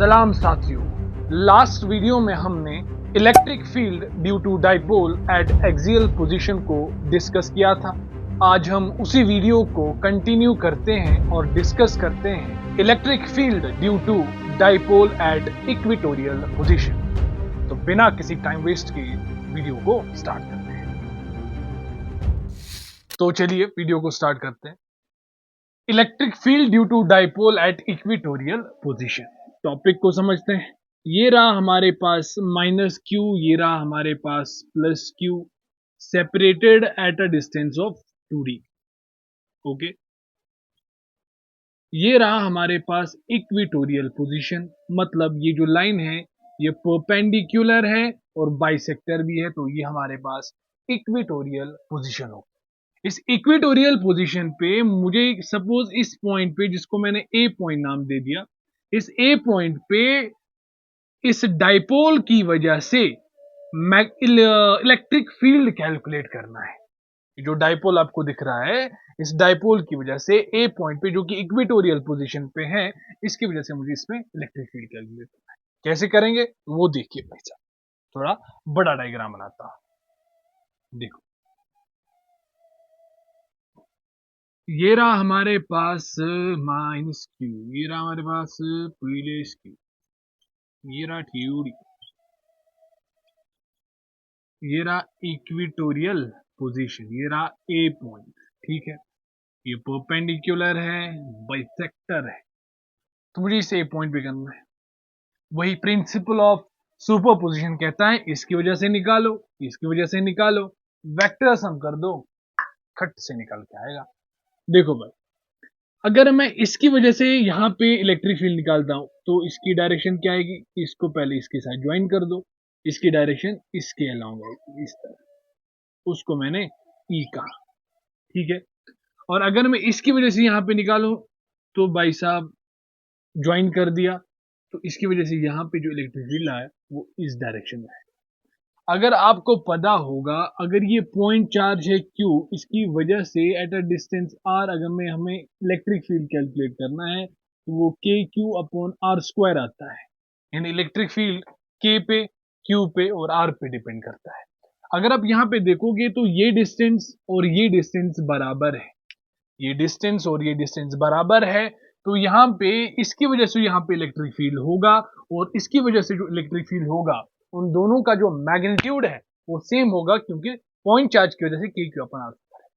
सलाम साथियों, last video में हमने electric field due to dipole at axial position को डिस्कस किया था। आज हम उसी वीडियो को कंटिन्यू करते हैं और डिस्कस करते हैं electric field due to dipole at equatorial position. तो बिना किसी टाइम वेस्ट के वीडियो को स्टार्ट करते हैं। तो चलिए वीडियो को स्टार्ट करते हैं। Electric field due to dipole at equatorial position, topic को समझते हैं। ये रहा हमारे पास माइनस क्यू, ये रहा हमारे पास plus Q, separated at a distance of 2d। Okay, ये रहा हमारे पास इक्वेटोरियल पोजीशन, मतलब ये जो लाइन है ये परपेंडिकुलर है और बाइसेक्टर भी है, तो ये हमारे पास इक्वेटोरियल पोजीशन हो। इस इक्वेटोरियल पोजीशन पे मुझे सपोज इस पॉइंट पे, जिसको मैंने ए पॉइंट नाम दे दिया, इस ए पॉइंट पे इस डाइपोल की वजह से इलेक्ट्रिक फील्ड कैलकुलेट करना है। जो डाइपोल आपको दिख रहा है, इस डाइपोल की वजह से ए पॉइंट पे, जो कि इक्वेटोरियल पोजीशन पे है, इसकी वजह से मुझे इसमें इलेक्ट्रिक फील्ड कैलकुलेट करना है। कैसे करेंगे वो देखिए भाई साहब, थोड़ा बड़ा डायग्राम बनाता हूं। देखो, ये रहा हमारे पास माइनस क्यू, ये रहा हमारे पास प्लस क्यू, ये रहा थ्योरी, ये रहा इक्वेटोरियल पोजीशन, ये रहा ए पॉइंट। ठीक है, ये परपेंडिकुलर है, बाइसेक्टर है, तो मुझे इसे ए पॉइंट पे करना है। वही प्रिंसिपल ऑफ सुपरपोजिशन कहता है, इसकी वजह से निकालो, इसकी वजह से निकालो, वेक्टर सम कर दो, खट से निकल के आएगा। देखो भाई, अगर मैं इसकी वजह से यहां पे इलेक्ट्रिक फील्ड निकालता हूं तो इसकी डायरेक्शन क्या आएगी, इसको पहले इसके साथ ज्वाइन कर दो, इसकी डायरेक्शन इसके अलाउंग आएगी, इस तरह, उसको मैंने ई कहा। ठीक है, और अगर मैं इसकी वजह से यहां पे निकालूं तो भाई साहब ज्वाइन कर दिया, तो इसकी वजह से यहां पे जो इलेक्ट्रिक फील्ड आया वो इस डायरेक्शन में है। अगर आपको पता होगा, अगर ये पॉइंट चार्ज है Q, इसकी वजह से एट अ डिस्टेंस R अगर मैं हमें इलेक्ट्रिक फील्ड कैलकुलेट करना है तो वो KQ/R² आता है। यानी इलेक्ट्रिक फील्ड K पे, Q पे और R पे डिपेंड करता है। अगर आप यहाँ पे देखोगे तो ये डिस्टेंस और ये डिस्टेंस बराबर है, ये डिस्टेंस और ये डिस्टेंस बराबर है, तो यहाँ पे इसकी वजह से यहाँ पे इलेक्ट्रिक फील्ड होगा और इसकी वजह से जो इलेक्ट्रिक फील्ड होगा, उन दोनों का जो मैग्नीट्यूड है वो सेम होगा, क्योंकि पॉइंट चार्ज की वजह से KQ/R,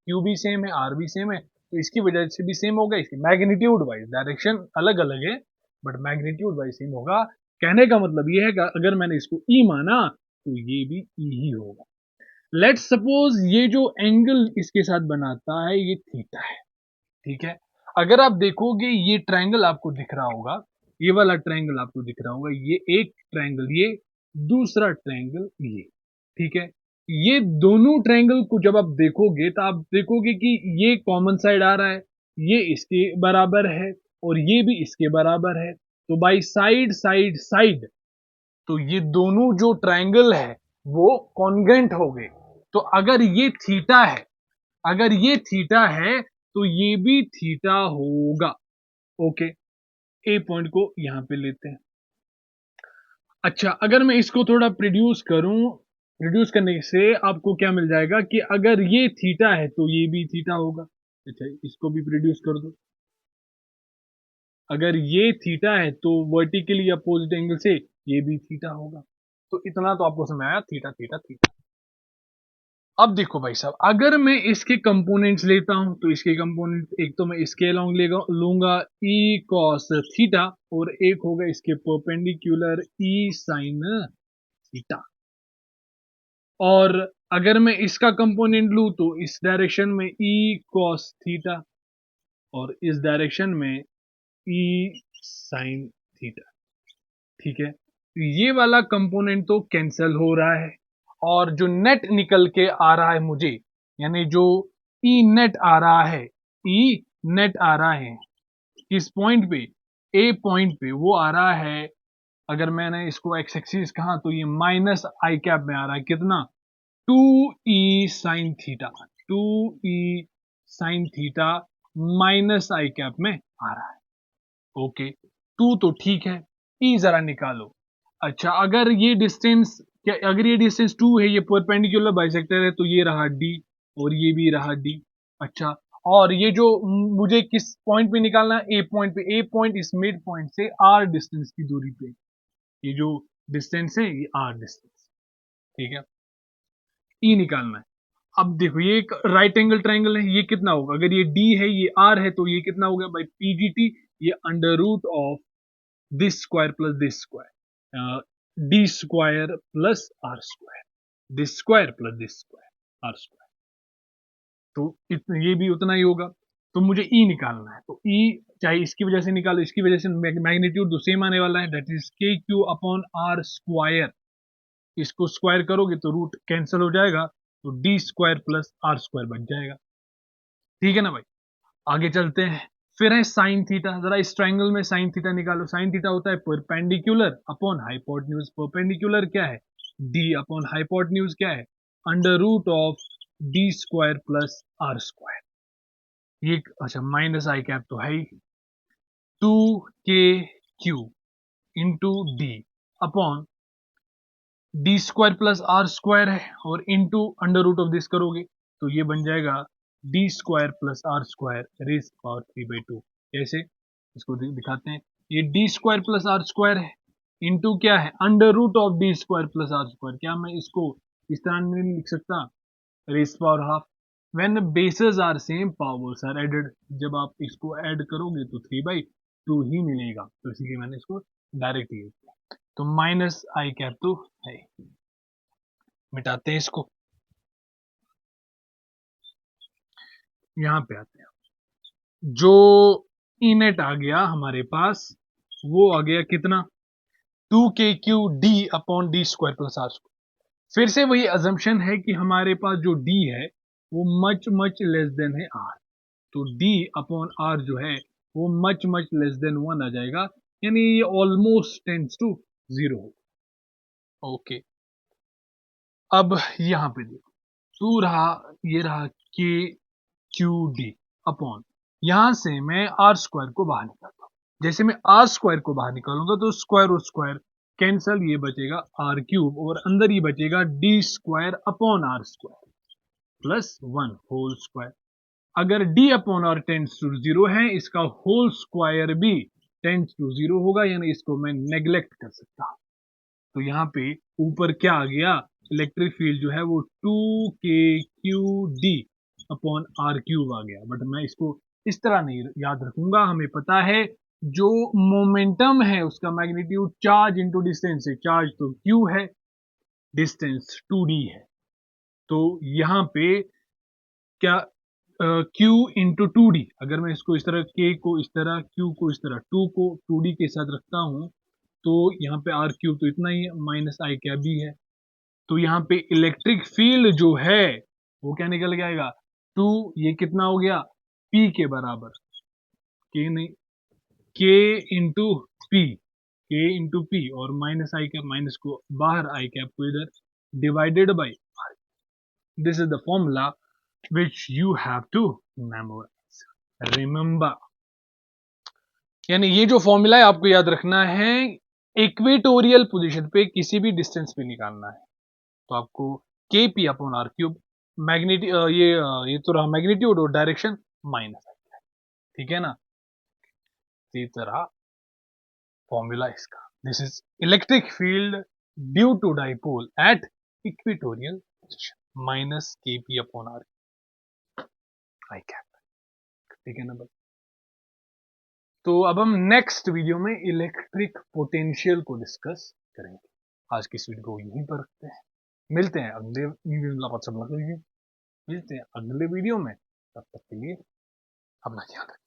Q भी सेम है, R भी सेम है, तो इसकी वजह से भी सेम होगा। इसकी मैग्नीट्यूड वाइज डायरेक्शन अलग अलग है, बट मैग्नीट्यूड वाइज सेम होगा। कहने का मतलब ये है कि अगर मैंने इसको E माना तो ये भी E ही होगा। लेट्स सपोज ये जो एंगल इसके साथ बनाता है ये थीटा है। ठीक है, अगर आप देखोगे ये ट्रायंगल आपको दिख रहा होगा, ये वाला ट्रायंगल आपको दिख रहा होगा, ये एक ट्रायंगल, ये दूसरा ट्रायंगल, ये। ठीक है, ये दोनों ट्रायंगल को जब आप देखोगे तो आप देखोगे कि ये कॉमन साइड आ रहा है, ये इसके बराबर है और ये भी इसके बराबर है, तो बाई साइड साइड साइड, तो ये दोनों जो ट्रायंगल है वो कॉन्ग्रेंट हो गए। तो अगर ये थीटा है, अगर ये थीटा है तो ये भी थीटा होगा। ओके, ए पॉइंट को यहां पे लेते हैं। अच्छा, अगर मैं इसको थोड़ा प्रोड्यूस करूं, प्रोड्यूस करने से आपको क्या मिल जाएगा कि अगर ये थीटा है तो ये भी थीटा होगा। अच्छा, इसको भी प्रोड्यूस कर दो, अगर ये थीटा है तो वर्टिकली अपोजिट एंगल से ये भी थीटा होगा। तो इतना तो आपको समझ आया, थीटा थीटा थीटा। अब देखो भाई साहब, अगर मैं इसके कंपोनेंट्स लेता हूं तो इसके कंपोनेंट, एक तो मैं इसके अलोंग लूंगा E cos थीटा और एक होगा इसके परपेंडिकुलर E sin थीटा। और अगर मैं इसका कंपोनेंट लूं तो इस डायरेक्शन में E cos थीटा और इस डायरेक्शन में E sin थीटा। ठीक है, ये वाला कंपोनेंट तो कैंसिल हो रहा है और जो नेट निकल के आ रहा है मुझे, यानी जो ई नेट आ रहा है, ई नेट आ रहा है किस पॉइंट पे, ए पॉइंट पे, वो आ रहा है, अगर मैंने इसको एक्स एक्सिस कहा तो ये माइनस आई कैप में आ रहा है, कितना, 2e sine theta, 2e sine theta minus आई कैप में आ रहा है। ओके, 2 तो ठीक है, ई जरा निकालो। अच्छा, अगर ये डिस्टेंस अगर ये डिस्टेंस 2 है, ये परपेंडिकुलर बाइसेक्टर है, तो ये रहा डी और ये भी रहा डी। अच्छा, और ये जो मुझे किस पॉइंट पे निकालना है, ए पॉइंट पे। ए पॉइंट इस मिड पॉइंट से आर डिस्टेंस की दूरी पे, ये जो डिस्टेंस है ये आर डिस्टेंस, ठीक है। ई निकालना है। अब देखो ये एक राइट एंगल ट्राइंगल है, ये कितना होगा, अगर ये डी है ये आर है, तो ये कितना हो गया भाई पीजीटी, ये under root of this square plus this square, D square plus R square, this square plus this square R square, तो ये भी उतना ही होगा। तो मुझे ई निकालना है, तो ई चाहे इसकी वजह से निकालो, इसकी वजह से मैग्नीट्यूड तो सेम आने वाला है, that is K Q upon R square. इसको स्क्वायर करोगे तो रूट कैंसिल हो जाएगा, तो D square plus R square बन जाएगा, ठीक है ना भाई। आगे चलते हैं, फिर है साइन थीटा। जरा इस ट्रायंगल में साइन थीटा निकालो। साइन थीटा होता है परपेंडिकुलर अपॉन हाइपोटेन्यूज। परपेंडिकुलर क्या है, डी अपॉन हाइपोटेन्यूज क्या है, under root of D square plus R square. ये अच्छा माइनस आई कैप तो है ही, 2k³ into D upon D square plus R square है, और into under root of this करोगे तो ये बन जाएगा D square plus R square raise power 3/2। कैसे, इसको दिखाते हैं। ये D square plus R square है, इंटू क्या है, under root of D square plus R square. क्या मैं इसको इस तरह नहीं लिख सकता, raise power half. When bases are same powers are added, जब आप इसको ऐड करोगे तो 3/2 ही मिलेगा, तो इसीलिए मैंने इसको डायरेक्ट यूज किया। तो माइनस आई कैप तो है, मिटाते हैं इसको। यहां पे आते हैं, जो इनेट आ गया हमारे पास, वो आ गया कितना, 2k³ upon D square plus R square. फिर से वही अजम्पशन है कि हमारे पास जो डी है वो मच मच लेस देन है आर, तो डी अपॉन आर जो है वो मच मच लेस देन 1 आ जाएगा, यानी ये ऑलमोस्ट टेंड्स टू 0 होगा। ओके, अब यहां पे देखो, टू रहा, ये रहा k³ अपॉन, यहां से मैं आर स्क्वायर को बाहर निकालता हूं। जैसे मैं आर स्क्वायर को बाहर निकालूंगा तो स्क्वायर और स्क्वायर कैंसल, ये बचेगा r³ और अंदर ही बचेगा D square upon R square plus 1 whole square. अगर d upon R tends to 0 है, इसका होल स्क्वायर भी टेंड्स टू 0 होगा, यानी इसको मैं नेग्लेक्ट कर सकता हूं। तो यहाँ पे ऊपर क्या आ गया, इलेक्ट्रिक फील्ड जो है वो 2k³ अपॉन r³ आ गया। बट मैं इसको इस तरह नहीं याद रखूंगा, हमें पता है जो मोमेंटम है उसका मैग्नीट्यूड चार्ज इंटू डिस्टेंस है। चार्ज तो q है, डिस्टेंस 2d है, तो यहाँ पे क्या q इंटू 2d, अगर मैं इसको इस तरह k को इस तरह, q को इस तरह, 2 को 2d के साथ रखता हूं, तो यहाँ पे r³ तो इतना ही है, माइनस आई कैप भी है। तो यहाँ पे इलेक्ट्रिक फील्ड जो है वो क्या निकल के आएगा, 2, ये कितना हो गया, p के बराबर, k नहीं, k into P, k into P, और माइनस आई कैप, माइनस को बाहर, आई कैप को इधर, divided by, this is the formula which you have to memorize, remember। यानी ये जो फॉर्मूला है आपको याद रखना है, इक्वेटोरियल पोजीशन पे किसी भी डिस्टेंस पे निकालना है, तो आपको kp अपॉन r³, मैग्नीट्यूड ये तो रहा मैग्नीट्यूड, और डायरेक्शन माइनस, ठीक है ना। इसी तरह फॉर्मूला इसका, this is electric field due to dipole at equatorial position, minus kp upon r I cap, ठीक है ना भाई। तो अब हम नेक्स्ट वीडियो में इलेक्ट्रिक पोटेंशियल को डिस्कस करेंगे। आज की इस वीडियो को यहीं पर रखते हैं, मिलते हैं अगले वीडियो में, मिलते हैं अगले वीडियो में, तब तक के लिए अपना ध्यान रखें।